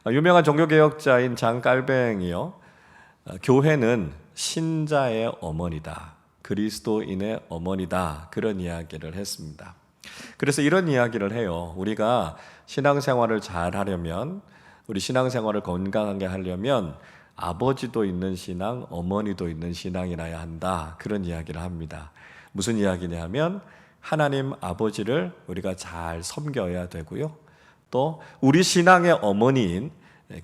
유명한 종교개혁자인 장 깔뱅이요, 교회는 신자의 어머니다, 그리스도인의 어머니다, 그런 이야기를 했습니다. 그래서 이런 이야기를 해요. 우리가 신앙생활을 잘 하려면, 우리 신앙생활을 건강하게 하려면 아버지도 있는 신앙, 어머니도 있는 신앙이라야 한다, 그런 이야기를 합니다. 무슨 이야기냐 하면 하나님 아버지를 우리가 잘 섬겨야 되고요, 또 우리 신앙의 어머니인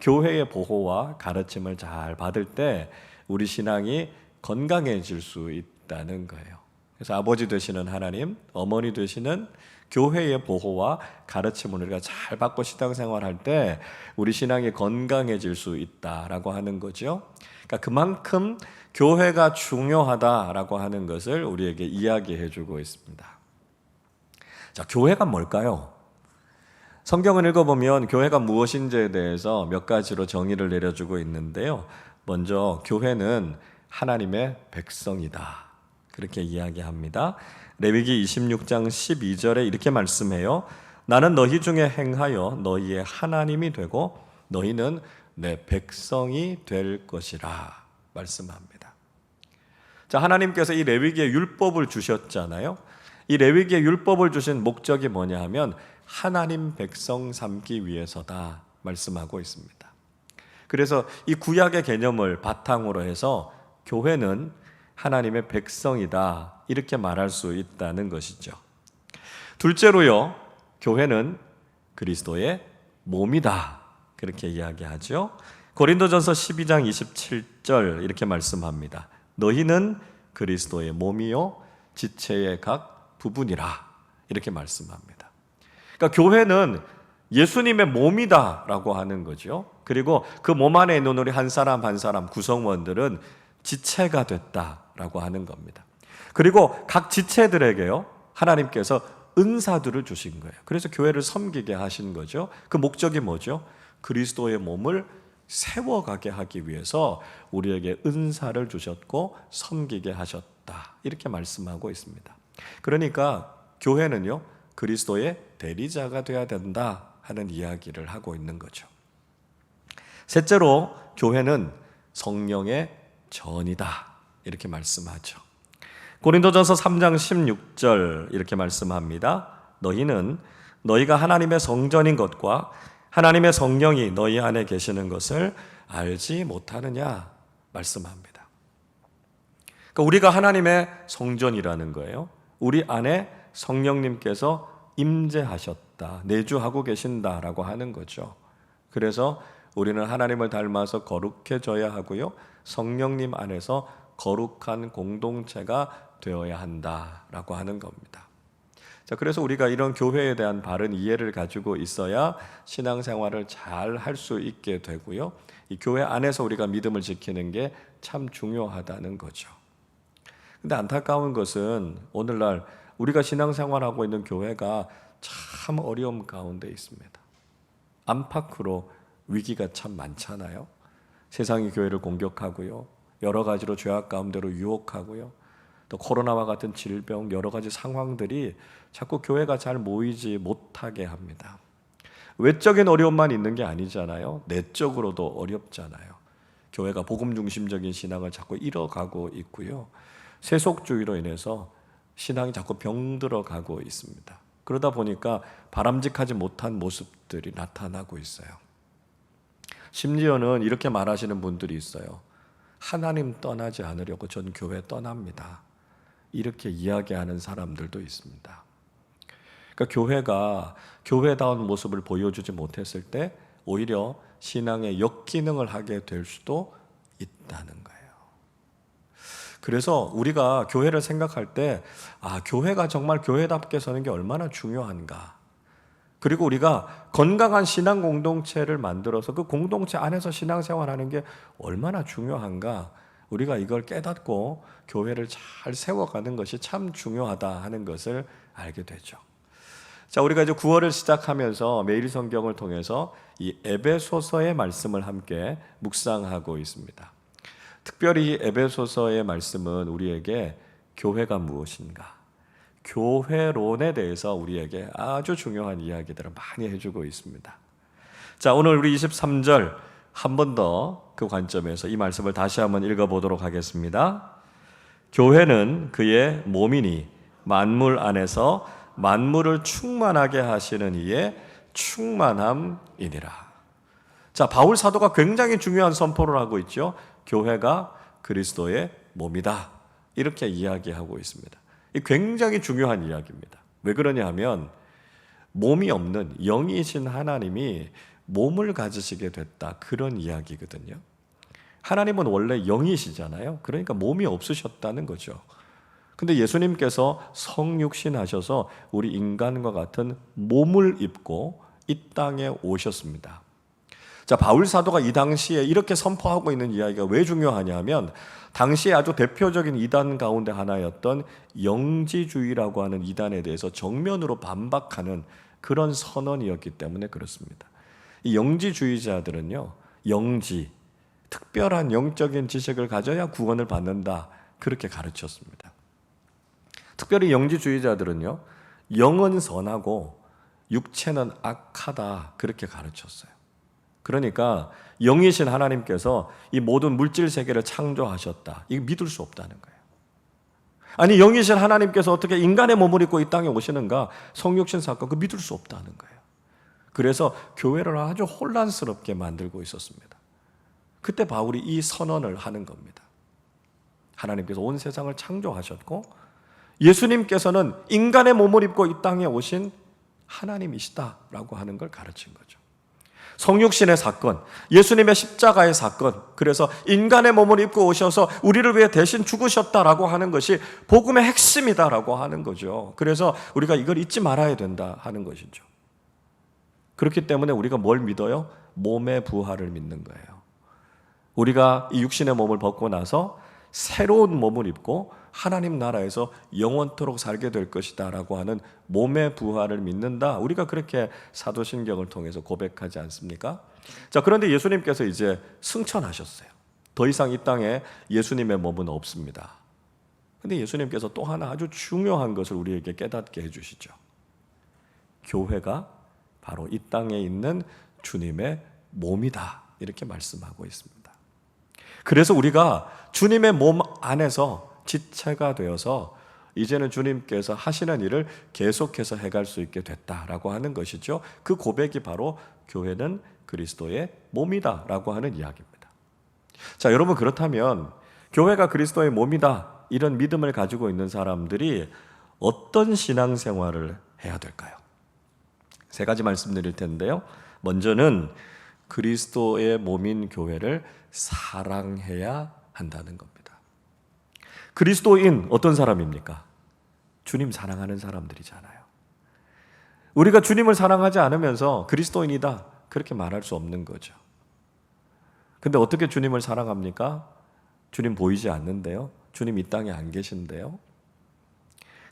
교회의 보호와 가르침을 잘 받을 때 우리 신앙이 건강해질 수 있다는 거예요. 그래서 아버지 되시는 하나님, 어머니 되시는 교회의 보호와 가르침을 우리가 잘 받고 신앙생활할 때 우리 신앙이 건강해질 수 있다라고 하는 거죠. 그러니까 그만큼 교회가 중요하다라고 하는 것을 우리에게 이야기해 주고 있습니다. 자, 교회가 뭘까요? 성경을 읽어보면 교회가 무엇인지에 대해서 몇 가지로 정의를 내려주고 있는데요. 먼저 교회는 하나님의 백성이다, 그렇게 이야기합니다. 레위기 26장 12절에 이렇게 말씀해요. 나는 너희 중에 행하여 너희의 하나님이 되고 너희는 내 백성이 될 것이라 말씀합니다. 자, 하나님께서 이 레위기의 율법을 주셨잖아요. 이 레위기의 율법을 주신 목적이 뭐냐 하면 하나님 백성 삼기 위해서다 말씀하고 있습니다. 그래서 이 구약의 개념을 바탕으로 해서 교회는 하나님의 백성이다, 이렇게 말할 수 있다는 것이죠. 둘째로요, 교회는 그리스도의 몸이다, 그렇게 이야기하죠. 고린도전서 12장 27절 이렇게 말씀합니다. 너희는 그리스도의 몸이요 지체의 각 부분이라, 이렇게 말씀합니다. 그러니까 교회는 예수님의 몸이다라고 하는 거죠. 그리고 그 몸 안에 있는 우리 한 사람 한 사람 구성원들은 지체가 됐다라고 하는 겁니다. 그리고 각 지체들에게요, 하나님께서 은사들을 주신 거예요. 그래서 교회를 섬기게 하신 거죠. 그 목적이 뭐죠? 그리스도의 몸을 세워가게 하기 위해서 우리에게 은사를 주셨고 섬기게 하셨다, 이렇게 말씀하고 있습니다. 그러니까 교회는요, 그리스도의 대리자가 되어야 된다 하는 이야기를 하고 있는 거죠. 셋째로 교회는 성령의 전이다, 이렇게 말씀하죠. 고린도전서 3장 16절 이렇게 말씀합니다. 너희는 너희가 하나님의 성전인 것과 하나님의 성령이 너희 안에 계시는 것을 알지 못하느냐 말씀합니다. 그러니까 우리가 하나님의 성전이라는 거예요. 우리 안에 성령님께서 임재하셨다, 내주하고 계신다라고 하는 거죠. 그래서 우리는 하나님을 닮아서 거룩해져야 하고요, 성령님 안에서 거룩한 공동체가 되어야 한다라고 하는 겁니다. 자, 그래서 우리가 이런 교회에 대한 바른 이해를 가지고 있어야 신앙생활을 잘 할 수 있게 되고요, 이 교회 안에서 우리가 믿음을 지키는 게 참 중요하다는 거죠. 근데 안타까운 것은 오늘날 우리가 신앙생활하고 있는 교회가 참 어려움 가운데 있습니다. 안팎으로 위기가 참 많잖아요. 세상이 교회를 공격하고요, 여러 가지로 죄악 가운데로 유혹하고요, 또 코로나와 같은 질병, 여러 가지 상황들이 자꾸 교회가 잘 모이지 못하게 합니다. 외적인 어려움만 있는 게 아니잖아요. 내적으로도 어렵잖아요. 교회가 복음 중심적인 신앙을 자꾸 잃어가고 있고요, 세속주의로 인해서 신앙이 자꾸 병들어가고 있습니다. 그러다 보니까 바람직하지 못한 모습들이 나타나고 있어요. 심지어는 이렇게 말하시는 분들이 있어요. 하나님 떠나지 않으려고 전 교회 떠납니다, 이렇게 이야기하는 사람들도 있습니다. 그러니까 교회가 교회다운 모습을 보여주지 못했을 때 오히려 신앙의 역기능을 하게 될 수도 있다는 거예요. 그래서 우리가 교회를 생각할 때 교회가 정말 교회답게 서는 게 얼마나 중요한가, 그리고 우리가 건강한 신앙 공동체를 만들어서 그 공동체 안에서 신앙생활하는 게 얼마나 중요한가, 우리가 이걸 깨닫고 교회를 잘 세워가는 것이 참 중요하다 하는 것을 알게 되죠. 자, 우리가 이제 9월을 시작하면서 매일 성경을 통해서 이 에베소서의 말씀을 함께 묵상하고 있습니다. 특별히 에베소서의 말씀은 우리에게 교회가 무엇인가, 교회론에 대해서 우리에게 아주 중요한 이야기들을 많이 해주고 있습니다. 자, 오늘 우리 23절 한 번 더 그 관점에서 이 말씀을 다시 한번 읽어보도록 하겠습니다. 교회는 그의 몸이니 만물 안에서 만물을 충만하게 하시는 이의 충만함이니라. 자, 바울 사도가 굉장히 중요한 선포를 하고 있죠. 교회가 그리스도의 몸이다. 이렇게 이야기하고 있습니다. 이 굉장히 중요한 이야기입니다. 왜 그러냐 하면 몸이 없는 영이신 하나님이 몸을 가지시게 됐다. 그런 이야기거든요. 하나님은 원래 영이시잖아요. 그러니까 몸이 없으셨다는 거죠. 근데 예수님께서 성육신 하셔서 우리 인간과 같은 몸을 입고 이 땅에 오셨습니다. 자, 바울 사도가 이 당시에 이렇게 선포하고 있는 이야기가 왜 중요하냐 하면 당시에 아주 대표적인 이단 가운데 하나였던 영지주의라고 하는 이단에 대해서 정면으로 반박하는 그런 선언이었기 때문에 그렇습니다. 이 영지주의자들은요, 영지, 특별한 영적인 지식을 가져야 구원을 받는다, 그렇게 가르쳤습니다. 특별히 영지주의자들은요, 영은 선하고 육체는 악하다, 그렇게 가르쳤어요. 그러니까 영이신 하나님께서 이 모든 물질 세계를 창조하셨다, 이거 믿을 수 없다는 거예요. 아니, 영이신 하나님께서 어떻게 인간의 몸을 입고 이 땅에 오시는가, 성육신 사건, 그 믿을 수 없다는 거예요. 그래서 교회를 아주 혼란스럽게 만들고 있었습니다. 그때 바울이 이 선언을 하는 겁니다. 하나님께서 온 세상을 창조하셨고 예수님께서는 인간의 몸을 입고 이 땅에 오신 하나님이시다라고 하는 걸 가르친 거죠. 성육신의 사건, 예수님의 십자가의 사건, 그래서 인간의 몸을 입고 오셔서 우리를 위해 대신 죽으셨다라고 하는 것이 복음의 핵심이다라고 하는 거죠. 그래서 우리가 이걸 잊지 말아야 된다 하는 것이죠. 그렇기 때문에 우리가 뭘 믿어요? 몸의 부활을 믿는 거예요. 우리가 이 육신의 몸을 벗고 나서 새로운 몸을 입고 하나님 나라에서 영원토록 살게 될 것이다 라고 하는 몸의 부활을 믿는다. 우리가 그렇게 사도신경을 통해서 고백하지 않습니까? 자, 그런데 예수님께서 이제 승천하셨어요. 더 이상 이 땅에 예수님의 몸은 없습니다. 근데 예수님께서 또 하나 아주 중요한 것을 우리에게 깨닫게 해주시죠. 교회가 바로 이 땅에 있는 주님의 몸이다, 이렇게 말씀하고 있습니다. 그래서 우리가 주님의 몸 안에서 지체가 되어서 이제는 주님께서 하시는 일을 계속해서 해갈 수 있게 됐다라고 하는 것이죠. 그 고백이 바로 교회는 그리스도의 몸이다라고 하는 이야기입니다. 자, 여러분, 그렇다면 교회가 그리스도의 몸이다, 이런 믿음을 가지고 있는 사람들이 어떤 신앙생활을 해야 될까요? 세 가지 말씀드릴 텐데요. 먼저는 그리스도의 몸인 교회를 사랑해야 한다는 겁니다. 그리스도인 어떤 사람입니까? 주님 사랑하는 사람들이잖아요. 우리가 주님을 사랑하지 않으면서 그리스도인이다, 그렇게 말할 수 없는 거죠. 근데 어떻게 주님을 사랑합니까? 주님 보이지 않는데요. 주님 이 땅에 안 계신데요.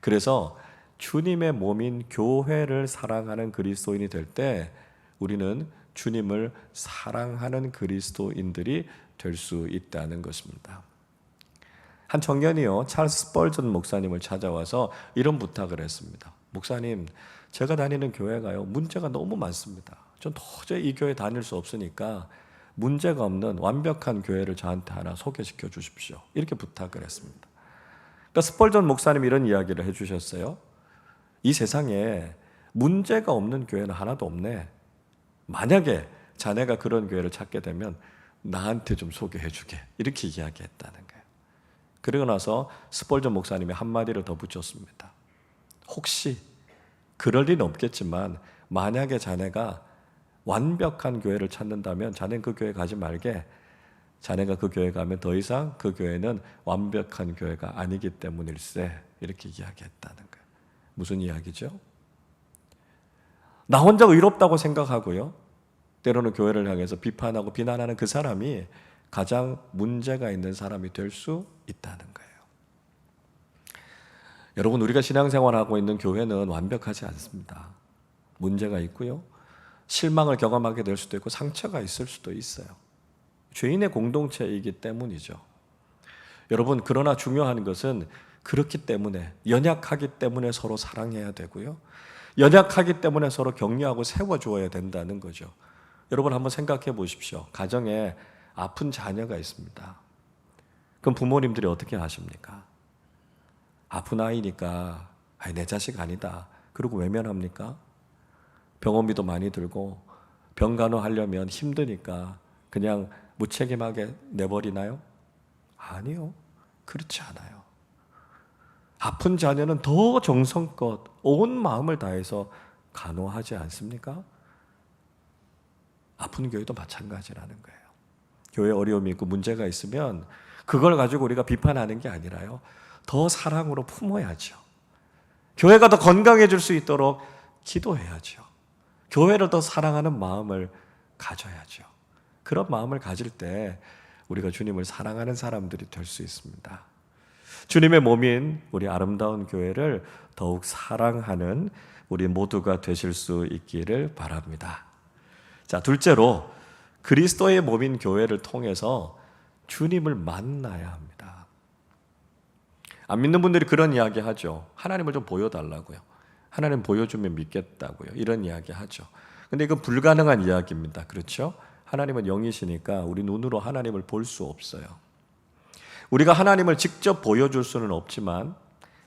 그래서 주님의 몸인 교회를 사랑하는 그리스도인이 될 때 우리는 주님을 사랑하는 그리스도인들이 될 수 있다는 것입니다. 한 청년이요, 찰스 스펄전 목사님을 찾아와서 이런 부탁을 했습니다. 목사님, 제가 다니는 교회가요, 문제가 너무 많습니다. 전 도저히 이 교회 다닐 수 없으니까 문제가 없는 완벽한 교회를 저한테 하나 소개시켜 주십시오. 이렇게 부탁을 했습니다. 그러니까 스펄전 목사님이 이런 이야기를 해주셨어요. 이 세상에 문제가 없는 교회는 하나도 없네. 만약에 자네가 그런 교회를 찾게 되면 나한테 좀 소개해 주게, 이렇게 이야기했다는 거예요. 그러고 나서 스펄전 목사님이 한마디를 더 붙였습니다. 혹시 그럴 리는 없겠지만 만약에 자네가 완벽한 교회를 찾는다면 자네는 그 교회 가지 말게. 자네가 그 교회 가면 더 이상 그 교회는 완벽한 교회가 아니기 때문일세, 이렇게 이야기했다는 거예요. 무슨 이야기죠? 나 혼자 의롭다고 생각하고요, 때로는 교회를 향해서 비판하고 비난하는 그 사람이 가장 문제가 있는 사람이 될 수 있다는 거예요. 여러분, 우리가 신앙생활하고 있는 교회는 완벽하지 않습니다. 문제가 있고요, 실망을 경험하게 될 수도 있고 상처가 있을 수도 있어요. 죄인의 공동체이기 때문이죠. 여러분, 그러나 중요한 것은 그렇기 때문에, 연약하기 때문에 서로 사랑해야 되고요, 연약하기 때문에 서로 격려하고 세워주어야 된다는 거죠. 여러분 한번 생각해 보십시오. 가정에 아픈 자녀가 있습니다. 그럼 부모님들이 어떻게 하십니까? 아픈 아이니까 내 자식 아니다. 그리고 외면합니까? 병원비도 많이 들고 병간호하려면 힘드니까 그냥 무책임하게 내버리나요? 아니요. 그렇지 않아요. 아픈 자녀는 더 정성껏 온 마음을 다해서 간호하지 않습니까? 아픈 교회도 마찬가지라는 거예요. 교회 어려움이 있고 문제가 있으면 그걸 가지고 우리가 비판하는 게 아니라요, 더 사랑으로 품어야죠. 교회가 더 건강해질 수 있도록 기도해야죠. 교회를 더 사랑하는 마음을 가져야죠. 그런 마음을 가질 때 우리가 주님을 사랑하는 사람들이 될 수 있습니다. 주님의 몸인 우리 아름다운 교회를 더욱 사랑하는 우리 모두가 되실 수 있기를 바랍니다. 자, 둘째로 그리스도의 몸인 교회를 통해서 주님을 만나야 합니다. 안 믿는 분들이 그런 이야기 하죠. 하나님을 좀 보여달라고요. 하나님 보여주면 믿겠다고요. 이런 이야기 하죠. 근데 이건 불가능한 이야기입니다. 그렇죠? 하나님은 영이시니까 우리 눈으로 하나님을 볼 수 없어요. 우리가 하나님을 직접 보여줄 수는 없지만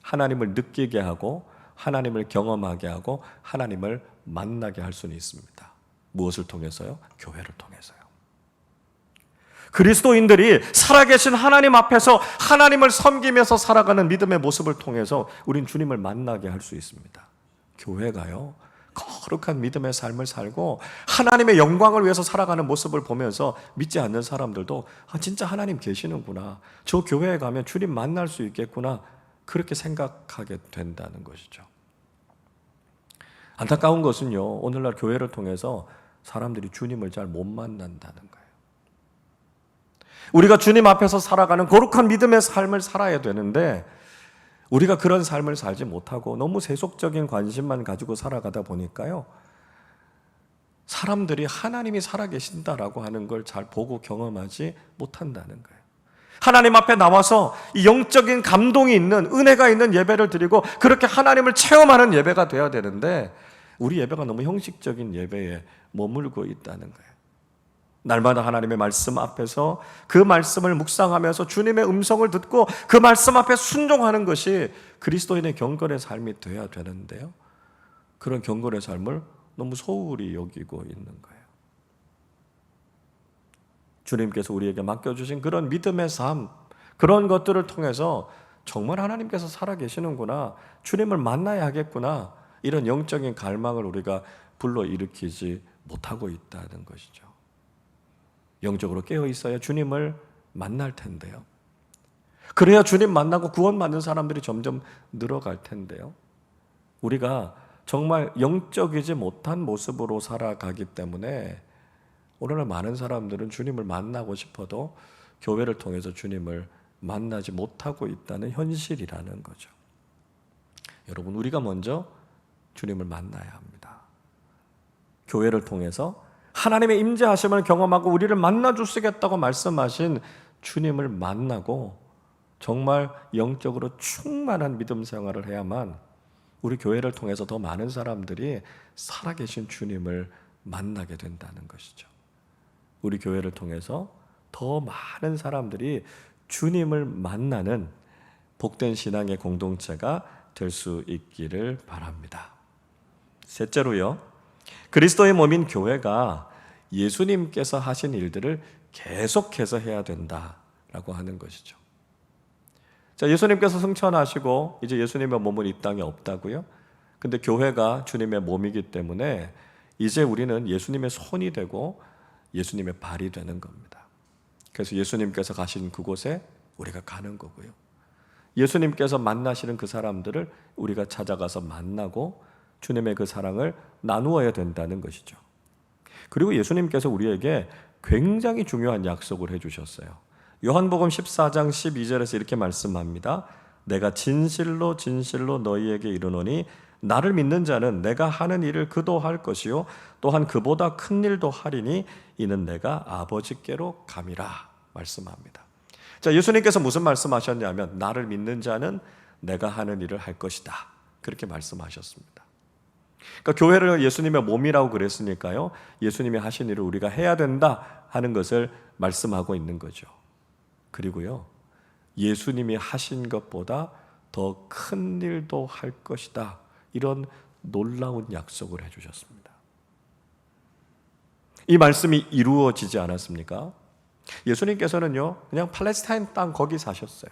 하나님을 느끼게 하고 하나님을 경험하게 하고 하나님을 만나게 할 수는 있습니다. 무엇을 통해서요? 교회를 통해서요. 그리스도인들이 살아계신 하나님 앞에서 하나님을 섬기면서 살아가는 믿음의 모습을 통해서 우린 주님을 만나게 할 수 있습니다. 교회가요, 거룩한 믿음의 삶을 살고 하나님의 영광을 위해서 살아가는 모습을 보면서 믿지 않는 사람들도 진짜 하나님 계시는구나, 저 교회에 가면 주님 만날 수 있겠구나, 그렇게 생각하게 된다는 것이죠. 안타까운 것은요, 오늘날 교회를 통해서 사람들이 주님을 잘 못 만난다는 거예요. 우리가 주님 앞에서 살아가는 거룩한 믿음의 삶을 살아야 되는데 우리가 그런 삶을 살지 못하고 너무 세속적인 관심만 가지고 살아가다 보니까요, 사람들이 하나님이 살아계신다라고 하는 걸 잘 보고 경험하지 못한다는 거예요. 하나님 앞에 나와서 이 영적인 감동이 있는, 은혜가 있는 예배를 드리고 그렇게 하나님을 체험하는 예배가 돼야 되는데 우리 예배가 너무 형식적인 예배에 머물고 있다는 거예요. 날마다 하나님의 말씀 앞에서 그 말씀을 묵상하면서 주님의 음성을 듣고 그 말씀 앞에 순종하는 것이 그리스도인의 경건의 삶이 되어야 되는데요, 그런 경건의 삶을 너무 소홀히 여기고 있는 거예요. 주님께서 우리에게 맡겨주신 그런 믿음의 삶, 그런 것들을 통해서 정말 하나님께서 살아계시는구나, 주님을 만나야 하겠구나, 이런 영적인 갈망을 우리가 불러일으키지 못하고 있다는 것이죠. 영적으로 깨어 있어야 주님을 만날 텐데요, 그래야 주님 만나고 구원받는 사람들이 점점 늘어갈 텐데요, 우리가 정말 영적이지 못한 모습으로 살아가기 때문에 오늘날 많은 사람들은 주님을 만나고 싶어도 교회를 통해서 주님을 만나지 못하고 있다는 현실이라는 거죠. 여러분, 우리가 먼저 주님을 만나야 합니다. 교회를 통해서 하나님의 임재하심을 경험하고 우리를 만나 주시겠다고 말씀하신 주님을 만나고 정말 영적으로 충만한 믿음 생활을 해야만 우리 교회를 통해서 더 많은 사람들이 살아계신 주님을 만나게 된다는 것이죠. 우리 교회를 통해서 더 많은 사람들이 주님을 만나는 복된 신앙의 공동체가 될 수 있기를 바랍니다. 셋째로요, 그리스도의 몸인 교회가 예수님께서 하신 일들을 계속해서 해야 된다라고 하는 것이죠. 자, 예수님께서 승천하시고 이제 예수님의 몸은 이 땅에 없다고요? 근데 교회가 주님의 몸이기 때문에 이제 우리는 예수님의 손이 되고 예수님의 발이 되는 겁니다. 그래서 예수님께서 가신 그곳에 우리가 가는 거고요, 예수님께서 만나시는 그 사람들을 우리가 찾아가서 만나고 주님의 그 사랑을 나누어야 된다는 것이죠. 그리고 예수님께서 우리에게 굉장히 중요한 약속을 해주셨어요. 요한복음 14장 12절에서 이렇게 말씀합니다. 내가 진실로 진실로 너희에게 이르노니 나를 믿는 자는 내가 하는 일을 그도 할 것이요 또한 그보다 큰 일도 하리니 이는 내가 아버지께로 감이라 말씀합니다. 자, 예수님께서 무슨 말씀하셨냐면 나를 믿는 자는 내가 하는 일을 할 것이다, 그렇게 말씀하셨습니다. 그러니까 교회를 예수님의 몸이라고 그랬으니까요, 예수님이 하신 일을 우리가 해야 된다 하는 것을 말씀하고 있는 거죠. 그리고요, 예수님이 하신 것보다 더 큰 일도 할 것이다, 이런 놀라운 약속을 해주셨습니다. 이 말씀이 이루어지지 않았습니까? 예수님께서는요, 그냥 팔레스타인 땅 거기 사셨어요.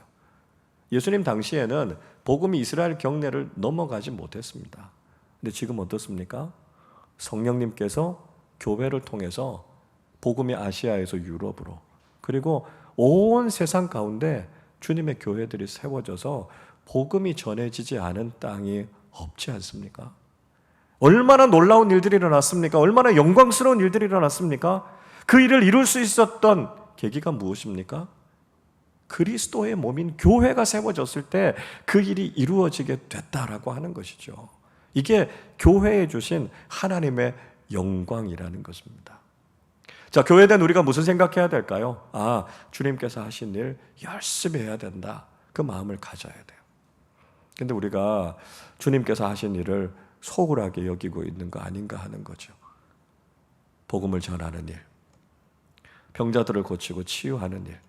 예수님 당시에는 복음이 이스라엘 경내를 넘어가지 못했습니다. 근데 지금 어떻습니까? 성령님께서 교회를 통해서 복음이 아시아에서 유럽으로, 그리고 온 세상 가운데 주님의 교회들이 세워져서 복음이 전해지지 않은 땅이 없지 않습니까? 얼마나 놀라운 일들이 일어났습니까? 얼마나 영광스러운 일들이 일어났습니까? 그 일을 이룰 수 있었던 계기가 무엇입니까? 그리스도의 몸인 교회가 세워졌을 때 그 일이 이루어지게 됐다라고 하는 것이죠. 이게 교회에 주신 하나님의 영광이라는 것입니다. 자, 교회에 대한 우리가 무슨 생각해야 될까요? 주님께서 하신 일 열심히 해야 된다, 그 마음을 가져야 돼요. 근데 우리가 주님께서 하신 일을 소홀하게 여기고 있는 거 아닌가 하는 거죠. 복음을 전하는 일, 병자들을 고치고 치유하는 일,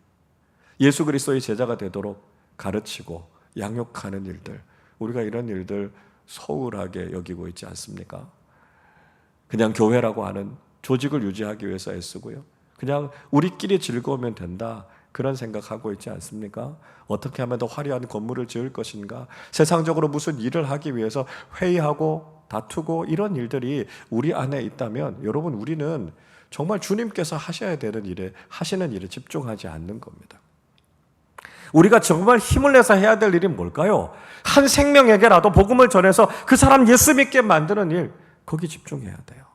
예수 그리스도의 제자가 되도록 가르치고 양육하는 일들, 우리가 이런 일들 소홀하게 여기고 있지 않습니까? 그냥 교회라고 하는 조직을 유지하기 위해서 애쓰고요, 그냥 우리끼리 즐거우면 된다, 그런 생각하고 있지 않습니까? 어떻게 하면 더 화려한 건물을 지을 것인가, 세상적으로 무슨 일을 하기 위해서 회의하고 다투고 이런 일들이 우리 안에 있다면, 여러분, 우리는 정말 주님께서 하셔야 되는 일에, 하시는 일에 집중하지 않는 겁니다. 우리가 정말 힘을 내서 해야 될 일이 뭘까요? 한 생명에게라도 복음을 전해서 그 사람 예수 믿게 만드는 일, 거기 집중해야 돼요.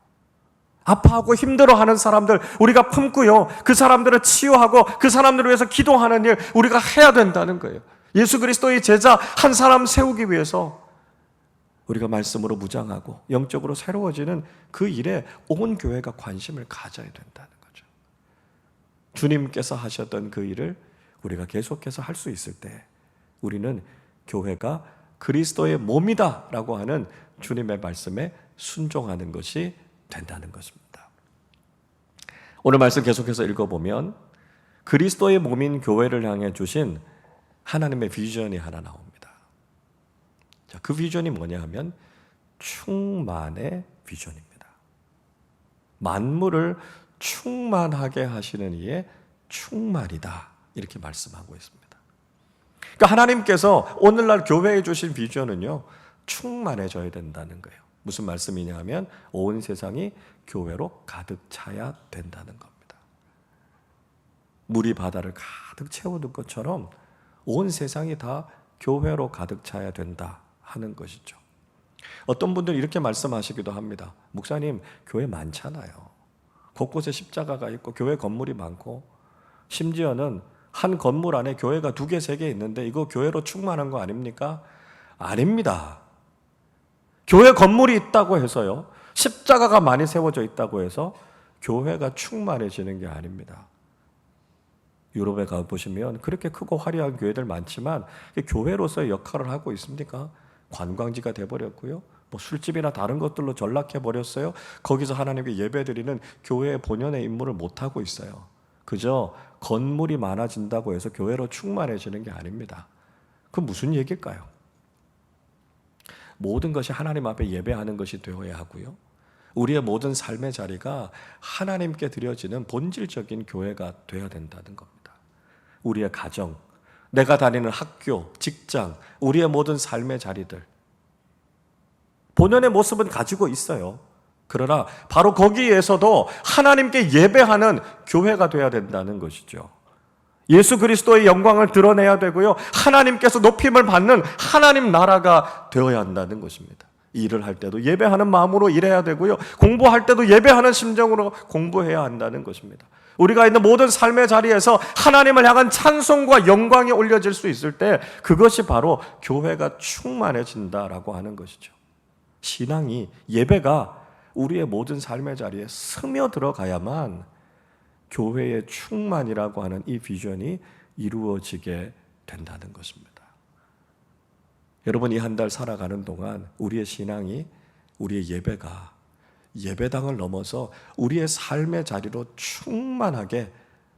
아파하고 힘들어하는 사람들 우리가 품고요, 그 사람들을 치유하고 그 사람들을 위해서 기도하는 일 우리가 해야 된다는 거예요. 예수 그리스도의 제자 한 사람 세우기 위해서 우리가 말씀으로 무장하고 영적으로 새로워지는 그 일에 온 교회가 관심을 가져야 된다는 거죠. 주님께서 하셨던 그 일을 우리가 계속해서 할 수 있을 때 우리는 교회가 그리스도의 몸이다라고 하는 주님의 말씀에 순종하는 것이 된다는 것입니다. 오늘 말씀 계속해서 읽어보면 그리스도의 몸인 교회를 향해 주신 하나님의 비전이 하나 나옵니다. 자, 그 비전이 뭐냐 하면 충만의 비전입니다. 만물을 충만하게 하시는 이의 충만이다, 이렇게 말씀하고 있습니다. 그러니까 하나님께서 오늘날 교회에 주신 비전은요, 충만해져야 된다는 거예요. 무슨 말씀이냐 하면 온 세상이 교회로 가득 차야 된다는 겁니다. 물이 바다를 가득 채우는 것처럼 온 세상이 다 교회로 가득 차야 된다 하는 것이죠. 어떤 분들은 이렇게 말씀하시기도 합니다. 목사님, 교회 많잖아요. 곳곳에 십자가가 있고 교회 건물이 많고, 심지어는 한 건물 안에 교회가 2개, 3개 있는데 이거 교회로 충만한 거 아닙니까? 아닙니다. 교회 건물이 있다고 해서요, 십자가가 많이 세워져 있다고 해서 교회가 충만해지는 게 아닙니다. 유럽에 가보시면 그렇게 크고 화려한 교회들 많지만 교회로서의 역할을 하고 있습니까? 관광지가 돼버렸고요, 술집이나 다른 것들로 전락해버렸어요. 거기서 하나님께 예배드리는 교회의 본연의 임무를 못하고 있어요. 그저 건물이 많아진다고 해서 교회로 충만해지는 게 아닙니다. 그건 무슨 얘기일까요? 모든 것이 하나님 앞에 예배하는 것이 되어야 하고요, 우리의 모든 삶의 자리가 하나님께 드려지는 본질적인 교회가 되어야 된다는 겁니다. 우리의 가정, 내가 다니는 학교, 직장, 우리의 모든 삶의 자리들, 본연의 모습은 가지고 있어요. 그러나 바로 거기에서도 하나님께 예배하는 교회가 되어야 된다는 것이죠. 예수 그리스도의 영광을 드러내야 되고요, 하나님께서 높임을 받는 하나님 나라가 되어야 한다는 것입니다. 일을 할 때도 예배하는 마음으로 일해야 되고요, 공부할 때도 예배하는 심정으로 공부해야 한다는 것입니다. 우리가 있는 모든 삶의 자리에서 하나님을 향한 찬송과 영광이 올려질 수 있을 때 그것이 바로 교회가 충만해진다라고 하는 것이죠. 신앙이, 예배가 우리의 모든 삶의 자리에 스며들어가야만 교회의 충만이라고 하는 이 비전이 이루어지게 된다는 것입니다. 여러분, 이 한 달 살아가는 동안 우리의 신앙이, 우리의 예배가 예배당을 넘어서 우리의 삶의 자리로 충만하게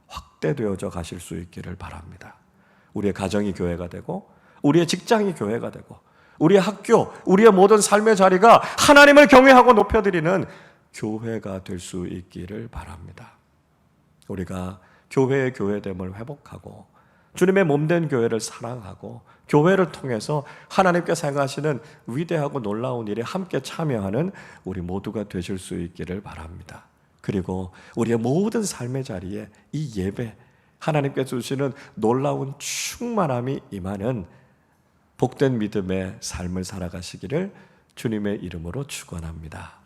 확대되어져 가실 수 있기를 바랍니다. 우리의 가정이 교회가 되고 우리의 직장이 교회가 되고 우리의 학교, 우리의 모든 삶의 자리가 하나님을 경외하고 높여드리는 교회가 될 수 있기를 바랍니다. 우리가 교회의 교회됨을 회복하고 주님의 몸된 교회를 사랑하고 교회를 통해서 하나님께 생각하시는 위대하고 놀라운 일에 함께 참여하는 우리 모두가 되실 수 있기를 바랍니다. 그리고 우리의 모든 삶의 자리에 이 예배, 하나님께 주시는 놀라운 충만함이 임하는 복된 믿음의 삶을 살아가시기를 주님의 이름으로 축원합니다.